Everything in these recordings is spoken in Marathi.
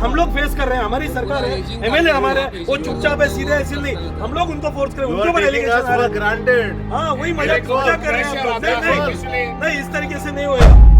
हम लोग फेस कर रहे हैं, हमारी सरकार है, एमएलए हमारे वो चुपचाप है, सीधे ऐसे नहीं, हम लोग उनको फोर्स करें, उनके ऊपर एलिगेशन आ रहा है। ग्रांटेड। हाँ वही मजाक कर रहे हैं आप लोग। नहीं इस तरीके से नहीं होएगा।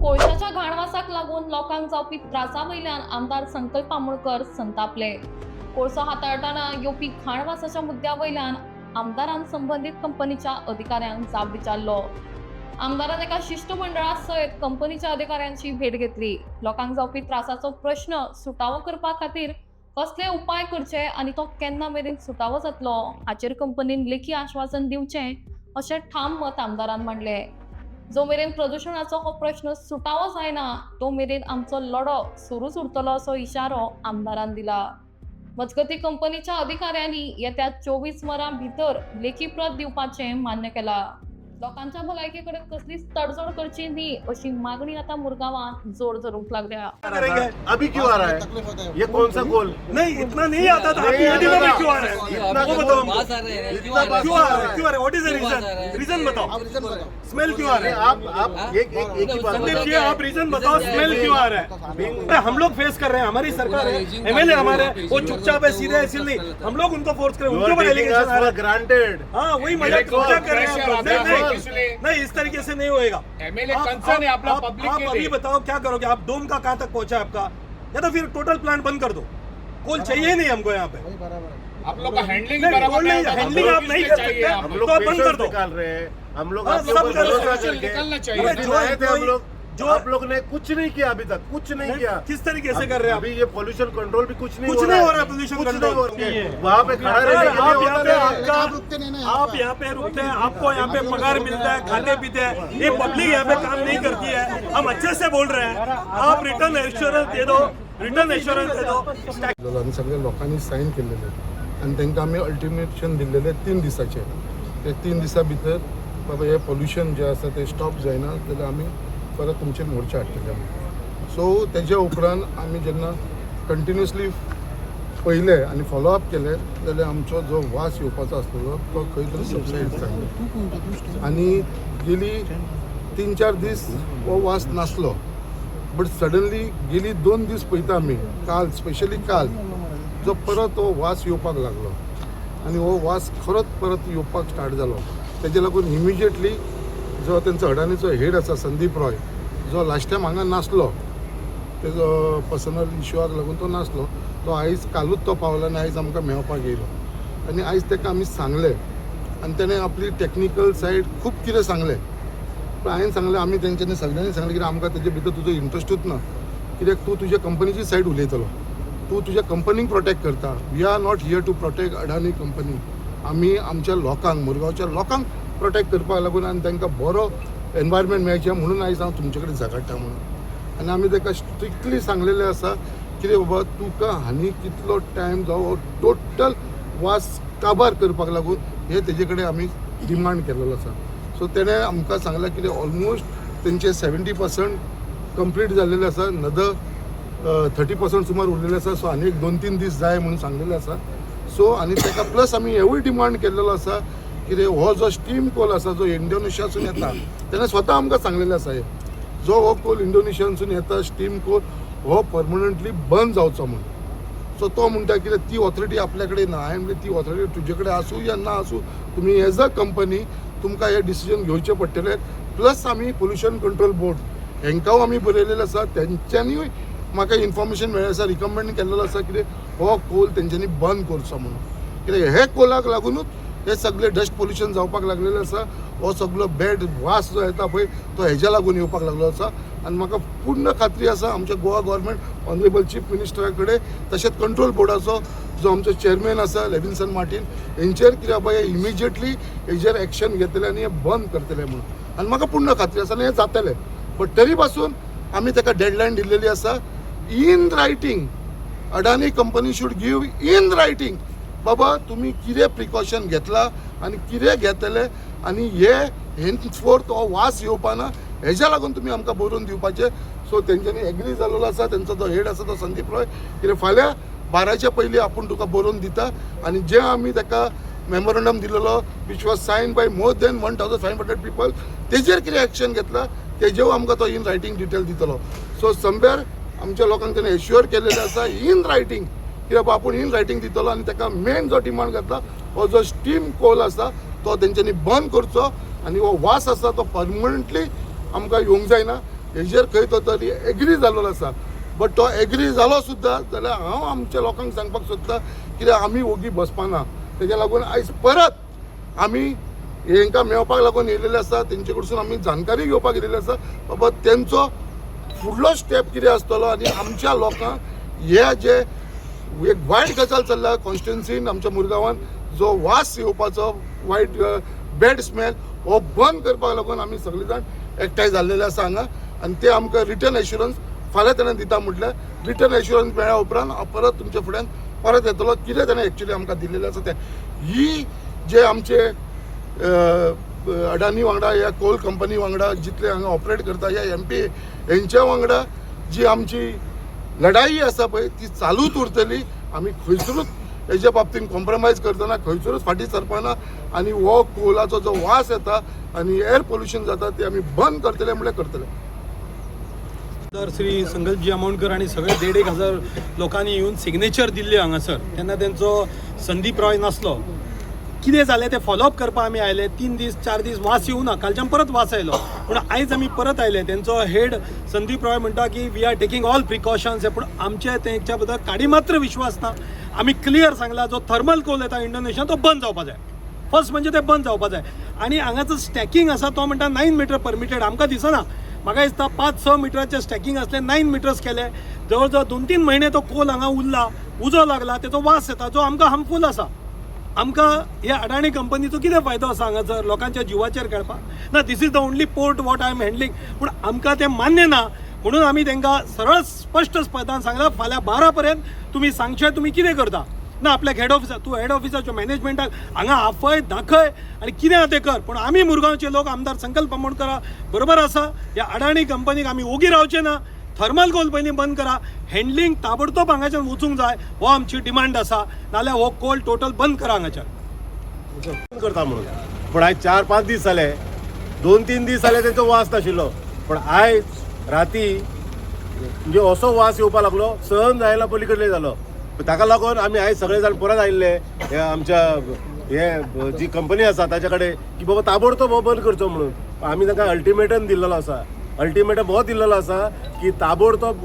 कोळशाच्या घाणवासाक लागून लोकांक जावपी त्रासा वयल्यान आमदार संकल्प आमोणकर संतापले। कोळसो हाताळटाना येवपी घाणवासाच्या मुद्द्या वयल्यान आमदारान संबंधित कंपनीच्या अधिकाऱ्यांक जाब विचारलो। आमदारान एका शिष्टमंडळा सयत कंपनीच्या अधिकाऱ्यांची भेट घेतली। लोकांक जावपी त्रासाचो प्रश्न सुटावो करपा खातीर कसले उपाय करचे आनी तो केन्ना मेरेन सुटावो जातलो हाचेर कंपनीन लेखी आश्वासन दिवचें अशें ठाम मत आमदारान मांडले। जो मेरेन प्रदूषणाचो हो प्रश्न सुटावो जायना तो मेरेन आमचो लढो सुरूच उरतलो असो इशारो आमदारान दिला। मजगती कंपनीच्या अधिकाऱ्यांनी येत्या 24 वरां भितर लेखी प्रत दिवपाचें मान्य केला। लोकांच्या भलायकेकडे कसलीच तडजोड करची न्ही अशी मागणी आता मुरगांवात जोर धरूंक लागल्या। अभी क्यों आ रहा है ये कौन सा गोल? नहीं इतना नहीं आता था, अभी ये दिनों में क्यों आ रहा है वो बताओ हमको। क्यों आ रहा है व्हाट इज द रीजन बताओ। स्मेल क्यों आ रहा है? आप एक ही बात संदीप जी आप रीजन बताओ, स्मेल क्यों आ रहा है? हम लोग फेस कर रहे हैं, हमारी सरकार है, एमएलए हमारे वो चुपचाप है, सीधे ऐसे नहीं, हम लोग उनको फोर्स करें, उनके ऊपर एलिगेशन आ रहा है। ग्रांटेड। हाँ वही मजाक कर रहे हैं आप लोग। नहीं इस तरीके से नहीं होएगा। आप अभी बताओ क्या करोगे आप? डोम का कहाँ तक पहुंचा आपका, या तो फिर टोटल प्लांट बंद कर दो। कोल चाहिए ही नहीं हमको यहाँ पे। आप लोग का हैंडलिंग हैंडलिंग आप नहीं कर सकते हम लोग तो आप बंद कर दो। निकाल रहे हैं हम लोग, हाँ, आपके सब ऊपर कर भरोसा सकते हैं। करके निकलना चाहिए। जो आए थे हम लोग, जो आप लोग ने कुछ नहीं किया अभी तक, कुछ नहीं किया। किस तरीके से कर रहे हैं आप? अभी ये पोल्यूशन कंट्रोल भी कुछ नहीं हो रहा है। पोल्यूशन कंट्रोल वहाँ पे खड़ा रहने के लिए आप होता यहाँ पे है। आप यहाँ पे रुकते हैं, आपको यहाँ पे पगार मिलता है, खाते पीते हैं, ये पब्लिक यहाँ पे काम नहीं करती है। हम अच्छे से बोल रहे हैं, आप रिटर्न एश्योरेंस दे दो, रिटर्न एश्योरेंस दे दो। आनी सगळ्या लोकांनी सायन केलेले आनी तांकां आमी अल्टिमेशन दिल्लेले 3 दिसाचे। ते 3 दिसा भितर बाबा हे पोल्यूशन जे आसा ते स्टॉप जायना जाल्यार आमी परत तुमचे मोर्चा हाडटले। सो तेज्या उपरांत आमी जेन्ना कंटिन्युअसली पयले आनी फॉलोअप केले जाल्यार आमचो जो वास येवपाचो आसलेलो तो खंय तरी सबसायड जालो आनी गेली 3-4 दीस हो वास नासलो। बट सडनली गेली 2 दीस पळयता आमी, काल स्पेशली काल जो परत हो वास येवपाक लागलो आनी हो वास खरोच परत येवपाक स्टार्ट जालो। तेजे लागून इमिजिएटली जो तेंचो अडानीचो हेड आसा संदीप रॉय, जो लास्ट टायम हांगा नासलो, तेजो पर्सनल इश्यूआक लागून तो नासलो, तो आयज कालूच तो पावलो आनी आयज आमकां मेळपाक येयलो आनी आयज ताका आमी सांगलें आनी ताणें आपली टॅक्निकल सायड खूब कितें सांगलें। पण हांवें सांगलें आमी तेंच्यांनी सगळ्यांनी सांगलें की आमकां तेजे भितर तुजो इंट्रस्टूच ना, कित्याक तूं तुज्या कंपनीची सायड उलयतलो, तूं तुज्या कंपनीक प्रोटेक्ट करता। We are not here to protect Adani company, आमी आमच्या लोकांक, मुरगांवच्या लोकांक प्रोटेक्ट करपाक लागून आनी तांकां बरो एनवायरमेंट मेळचें म्हणून आयज हांव तुमचे कडेन झगडटा म्हणून। आनी आमी ताका स्ट्रिक्टली सांगलेलें आसा कितें बाबा तुका हानी कितलो टायम जावो टोटल वास काबार करपाक लागून हे तेजे कडेन आमी डिमांड केलेलो आसा। सो तेणें आमकां सांगलां कितें ऑलमोस्ट तेंचे 70% कंप्लीट जाल्लेले आसा, नदर 30% सुमार उरलेले आसा। सो आनी 2-3 दीस जाय म्हणून सांगलेले आसा। सो आनी ताका प्लस आमी हेवूय डिमांड केल्लेलो आसा कितें हो जो स्टीम कोल आसा जो इंडोनेशियासून येता, तेणें स्वता आमकां सांगलेलें आसा जो हो कोल इंडोनेशियासून येता स्टीम कोल हो परमनंटली बंद जावचो म्हणून। सो तो म्हणटा कितें ती ऑथॉरिटी आपल्या कडेन ना। हांवें म्हणलें ती ऑथॉरिटी तुजे कडेन आसूं या ना आसूं, तुमी एज अ कंपनी तुमकां हे डिसिजन घेवचें पडटलें। प्लस आमी पोल्युशन कंट्रोल बोर्ड हांकांय आमी बरयलेलें आसा, तेंच्यांनीय म्हाका इन्फॉर्मेशन मेळ्ळें आसा, रिकमेंड केल्लेलो आसा कितें हो कोल तेंच्यांनी बंद करचो म्हणून। कित्याक हे कोलाक लागूनच हे सगळे डस्ट पोल्युशन जावपाक लागलेलें आसा। हो सगळो बॅड वास जो येता पळय तो हेज्या लागून येवपाक लागलो आसा आनी म्हाका पूर्ण खात्री आसा आमच्या गोवा गव्हर्मेंट ऑनरेबल चीफ मिनिस्टरा कडेन तशेंच कंट्रोल बोर्डाचो जो आमचो चेअरमॅन आसा लेविन्सन मार्टीन हेंचेर कितें बाबा हे इमिजिएटली हेजेर एक्शन घेतले आनी हे बंद करतले म्हणून। आनी म्हाका पूर्ण खात्री आसा आनी हे जातलें। बट तरी पासून आमी ताका डेडलायन दिल्लेली आसा in writing. Adani company should give in writing बाबा तुमी कितें प्रिकॉशन घेतला आनी कितें घेतले आनी हे हेन्सफोर्थ हो वास येवपाना हेज्या लागून तुमी आमकां बरोवन दिवपाचें। सो तेंच्यांनी एग्री जाल्लो आसा, तेंचो जो हेड आसा तो संदीप रॉय, कितें फाल्यां 12च्या पयलीं आपूण तुका बरोवन दिता आनी जे आमी ताका मेमोरंडम दिलेलो which was sign by more than 1500 people तेजेर कितें एक्शन घेतला तेजेर आमकां तो इन रायटींग डिटेल दितलो। सो समवेर आमच्या लोकांक त्याने एश्युअर केलेलें आसा इन रायटींग की बाबा आपूण इन रायटींग दितलो आनी ताका मेन जो डिमांड करता हो जो स्टीम कोल आसा तो तेंच्यांनी बंद करचो आनी हो वास आसा तो परमनंटली आमकां येवंक जायना हेजेर खंय तो तरी एग्री जाल्लो आसा बट तो एग्री जालो सुद्दां जाल्यार हांव आमच्या लोकांक सांगपाक सोदतां कित्याक आमी ओगी बसपाना तेज्या लागून आयज परत आमी हांकां मेळपाक लागून येयलेले आसा तेंचे कडसून आमी जानकारी घेवपाक येयलेले आसा बाबा तेंचो फुडलो स्टेप कितें आसतलो आनी आमच्या लोकांक हे जे एक वायट गजाल चल्ला कॉन्स्टिट्युन्सीन आमच्या मुरगांवान जो वास येवपाचो वायट बॅड स्मेल हो बंद करपाक लागून आमी सगळे जाण एकठांय जाल्लेले आसा हांगा आनी ते आमकां रिटर्न एश्युरन्स फाल्यां ताणें दिता म्हटल्यार रिटर्न एश्युरन्स मेळ्ळ्या उपरांत हांव परत तुमच्या फुड्यान परत येतलो कितें ताणें एक्चुली आमकां दिल्लेलें आसा तें ही जे आमचे अडानी वांगडा या कोल कंपनी वांगडा जितले हांगा ऑपरेट करता या MP हेंच्या वांगडा जी आमची लढाई आसा पळय ती चालूच उरतली आमी खंयसरूच हेच्या बाबतीन कॉम्प्रमायज करतना खंयसरूच फाटीं सरपाना आनी हो कोलाचो जो वास येता आनी एअर पोल्युशन जाता ते आमी बंद करतले म्हळ्यार करतले तर श्री संकल्पजी आमोणकर आणि सगळे 1,500 लोकांनी येऊन सिग्नेचर दिल्ले हांगासर तेन्ना तेंचो संदीप रॉय नासलो कितें जालें तें फॉलोअप करपाक आमी आयले 3 दीस 4 दीस वास येवना कालच्यान परत वास आयलो पूण आयज आमी परत आयले तेंचो हेड संदीप रॉय म्हणटा की we are taking all precautions पूण आमचे तेंच्या बद्दल काडी मात्र विश्वास ना आमी क्लियर सांगला जो थर्मल कोल येता इंडोनेशियान तो बंद जावपा जाय फर्स्ट म्हणजे ते बंद जावपा जाय आनी हांगाचो स्टॅकिंग आसा तो म्हणटा 9 मीटर परमिटेड आमकां दिसना म्हाका दिसता 5-6 मिटराचे स्टॅकिंग असले 9 मीटर्स केले जवळ जवळ 2-3 महिने तो कोल हांगा उरला उजो लागला तेचो वास येता जो आमकां हार्मफूल आसा आमकां ह्या अडाणी कंपनीचो कितें फायदो आसा हांगासर लोकांच्या जिवाचेर खेळपाक ना this is the only port what I am handling पूण आमकां तें मान्य ना म्हणून आमी तांकां सरळ स्पश्ट पदान सांगलां फाल्यां 12 पर्यंत तुमी सांगचे तुमी कितें करता ना आपल्या हेड ऑफिसार तूं हेड ऑफिसाच्या मॅनेजमेंटाक हांगा आपय दाखय आनी कितें आहा तें कर पूण आमी मुरगांवचे लोक आमदार संकल्प आमोणकरा बरोबर आसा ह्या अडाणी कंपनीक आमी ओगी रावचे ना थर्मल कोल पयलीं बंद करा हँडलिंग ताबडतोब हांगाच्यान वचूंक जाय हो आमची डिमांड आसा नाल्यार हो कोल टोटल बंद करा हांगाच्यान करता म्हणून पूण आयज 4-5 दीस जाले 2-3 दीस जाले तेंचो वास नाशिल्लो पूण आयज राती म्हणजे असो वास येवपाक लागलो सहन जायना पलीकडले जालो ताका लागून आमी आयज सगळे जाण परत आयिल्ले हे आमच्या हे जी कंपनी आसा ताचे कडेन की बाबा ताबडतोब हो बंद करचो म्हणून आमी तांकां अल्टिमेटम दिल्लो आसा अल्टिमेटम हो दिल्लो आसा की ताबडतोब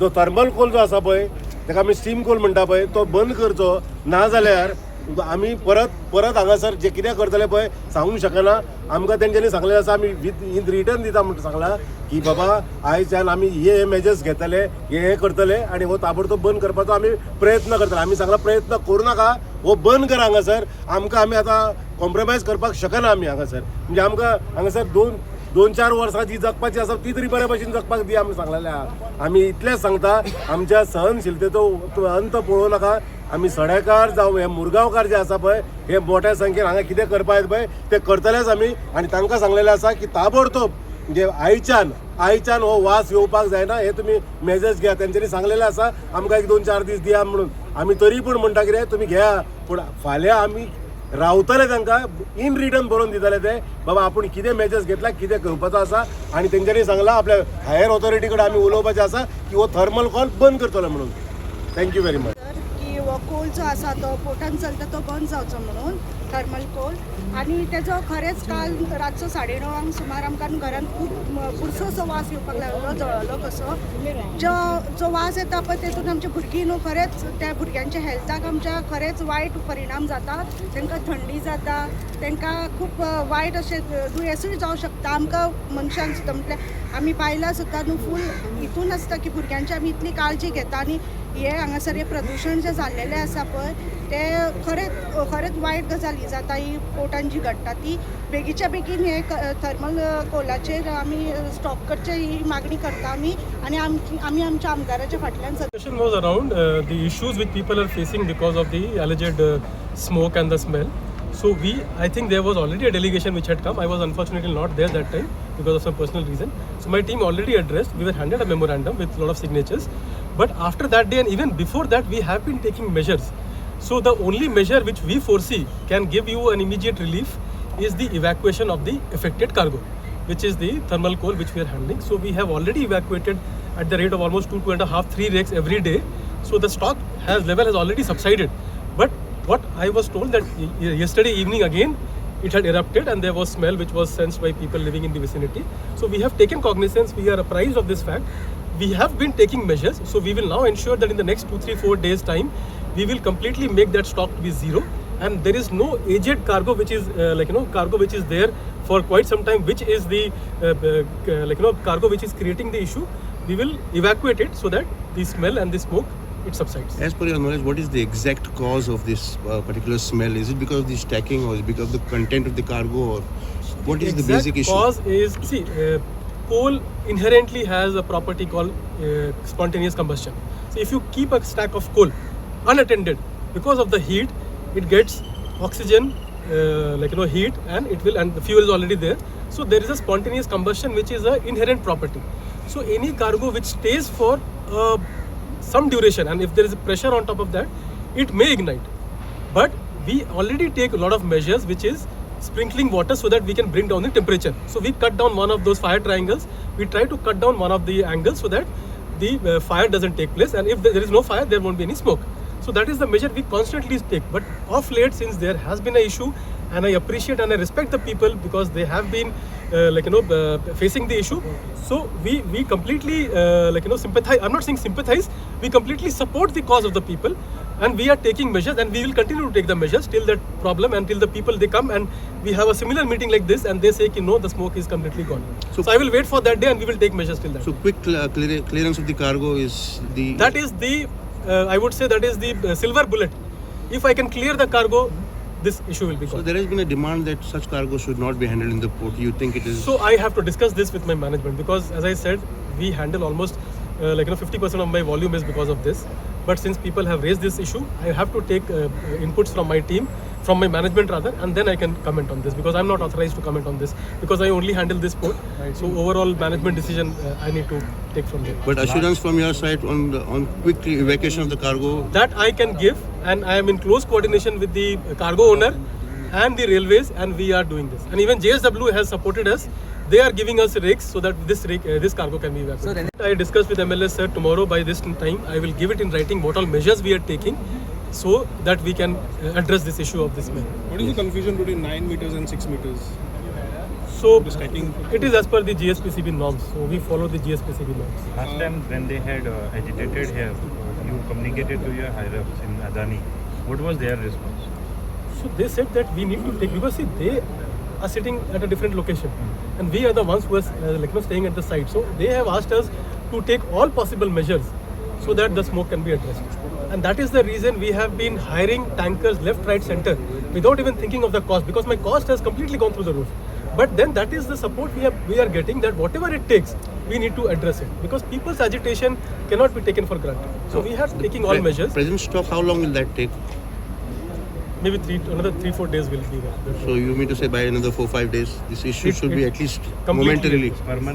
जो थर्मल कोल जो आसा पळय ताका आमी स्टीम कोल म्हणटा पळय तो बंद करचो नाजाल्यार आमी परत हांगासर जे कितें करतले पळय सांगूंक शकना आमकां तेंच्यांनी सांगलें आसा आमी इन रिटर्न दिता म्हणून सांगलां की बाबा आयच्यान आमी हे मेजर्स घेतले हे करतले आनी हो ताबडतोब बंद करपाचो आमी प्रयत्न करतले आमी सांगला प्रयत्न करूं नाका हो बंद करा हांगासर आमी आतां कॉम्प्रमायज करपाक शकना आमी हांगासर म्हणजे आमकां हांगासर 2-4 वर्सां जी जगपाची आसा ती तरी बऱ्या भशेन जगपाक दी आमी सांगलेलें आहा आमी इतलेंच सांगता आमच्या सहनशिलतेचो अंत पळोवं नाका आमी सडेकार जावं हे मुरगांवकार जे आसा पळय हे मोठ्या संख्येन हांगा कितें करपा येता पळय ते करतलेच आमी आनी तांकां सांगलेलें आसा की ताबडतोब म्हणजे आयच्यान हो वास येवपाक जायना हे तुमी मेजर्स घ्या तेंच्यांनी सांगलेलें आसा आमकां 1-2-4 दीस दिया म्हणून आमी तरी पूण म्हणटा कितें तुमी घ्या पूण फाल्यां आमी रावतले तांकां इन रिटर्न बरोवन दितले ते बाबा आपूण कितें मेजर्स घेतला कितें करपाचो आसा आनी तेंच्यांनी सांगलां आपल्या हायर ऑथॉरिटी कडेन आमी उलोवपाचें आसा की हो थर्मल कॉल बंद करतलो म्हणून थँक्यू व्हेरी मच की हो कोल जो आसा तो पोर्टान चलता तो बंद जावचो म्हणून थर्मल कोल आनी तेजो खरेंच काल रातचो 9:30 सुमार आमकां घरान खूब पुरसोसो वास येवपाक लागलो जळलो कसो जो वास येता पळय तेतून आमचे भुरगीं न्हू खरेंच त्या भुरग्यांच्या हेल्थाक आमच्या खरेंच वायट परिणाम जाता तांकां थंडी जाता तांकां खूब वायट अशें दुयेंसूय जावं शकता आमकां मनशांक सुद्दां म्हटल्यार आमी बायलां सुद्दां न्हू फूल हितून आसता की भुरग्यांची आमी इतली काळजी घेता आनी हे हांगासर हे प्रदूशण जे जाल्लेलें आसा पळय ते खरेंच वायट गजाली जाता ही पोर्टान जी घडटा ती बेगीच्या बेगीन हे थर्मल कोलाचेर आमी स्टॉप करचे ही मागणी करता आमी आनी आमी आमच्या आमदाराच्या फाटल्यान Question was around the issues which people are facing because of the alleged smoke and the smell. So I think there was already a delegation which had come. I was unfortunately not there that time because of some personal reason. So my team already addressed. We were handed a memorandum with a lot of signatures. But after that day and even before that, we have been taking measures. So the only measure which we foresee can give you an immediate relief is the evacuation of the affected cargo, which is the thermal coal which we are handling. So we have already evacuated at the rate of almost 2.5, 3 rakes every day. So the stock level has already subsided. But what I was told that yesterday evening again it had erupted and there was smell which was sensed by people living in the vicinity. So we have taken cognizance, we are apprised of this fact. We have been taking measures. So we will now ensure that in the next 2, 3, 4 days time, we will completely make that stock to be zero. And there is no aged cargo which is cargo which is there for quite some time, which is the cargo which is creating the issue. We will evacuate it so that the smell and the smoke it subsides. As per your knowledge, what is the exact cause of this particular smell? Is it because of the stacking or is it because of the content of the cargo, or what is the basic issue? Cause is, coal inherently has a property called spontaneous combustion. So if you keep a stack of coal unattended, because of the heat, it gets oxygen, heat, and the fuel is already there. So there is a spontaneous combustion which is an inherent property. So any cargo which stays for some duration, and if there is a pressure on top of that, it may ignite. But we already take a lot of measures, which is sprinkling water so that we can bring down the temperature. So we cut down one of those fire triangles. We try to cut down one of the angles so that the fire doesn't take place, and if there is no fire, there won't be any smoke. So that is the measure we constantly take. But of late, since there has been an issue, and I appreciate and I respect the people because they have been facing the issue. So we completely sympathize. I'm not saying sympathize. We completely support the cause of the people, and we are taking measures, and we will continue to take the measures till that problem, until the people they come and we have a similar meeting like this, and they say no, the smoke is completely gone. So I will wait for that day, and we will take measures till that. So quick clearance of the cargo is the. That is the I would say that is the silver bullet. If I can clear the cargo, this issue will be gone. So there has been a demand that such cargo should not be handled in the port. You think it is? So I have to discuss this with my management, because as I said, we handle almost 50% of my volume is because of this. But since people have raised this issue, I have to take inputs from my team, from my management rather, and then I can comment on this, because I'm not authorized to comment on this, because I only handle this port. So overall management decision I need to take from there. But assurance from your side on quick evacuation of the cargo? That I can give, and I am in close coordination with the cargo owner and the railways, and we are doing this. And even JSW has supported us. They are giving us rakes so that this cargo can be evacuated. I discussed with MLS sir, tomorrow by this time I will give it in writing what all measures we are taking so that we can address this issue of this smell. What is the confusion between 9 meters and 6 meters? So it is as per the GSPCB norms. So we follow the GSPCB norms. Last time when they had agitated here, you communicated to your higher ups in Adani. What was their response? So they said that we need to take, because see, they are sitting at a different location, and we are the ones who are staying at the site. So they have asked us to take all possible measures so that the smoke can be addressed. And that is the reason we have been hiring tankers left, right, center without even thinking of the cost, because my cost has completely gone through the roof. But then that is the support we are getting, that whatever it takes, we need to address it, because people's agitation cannot be taken for granted. So we are taking all measures. Present stock, how long will that take? Maybe another 3-4 days will be there. So you mean to say by another 4-5 days, this issue should be at least Completely. momentarily.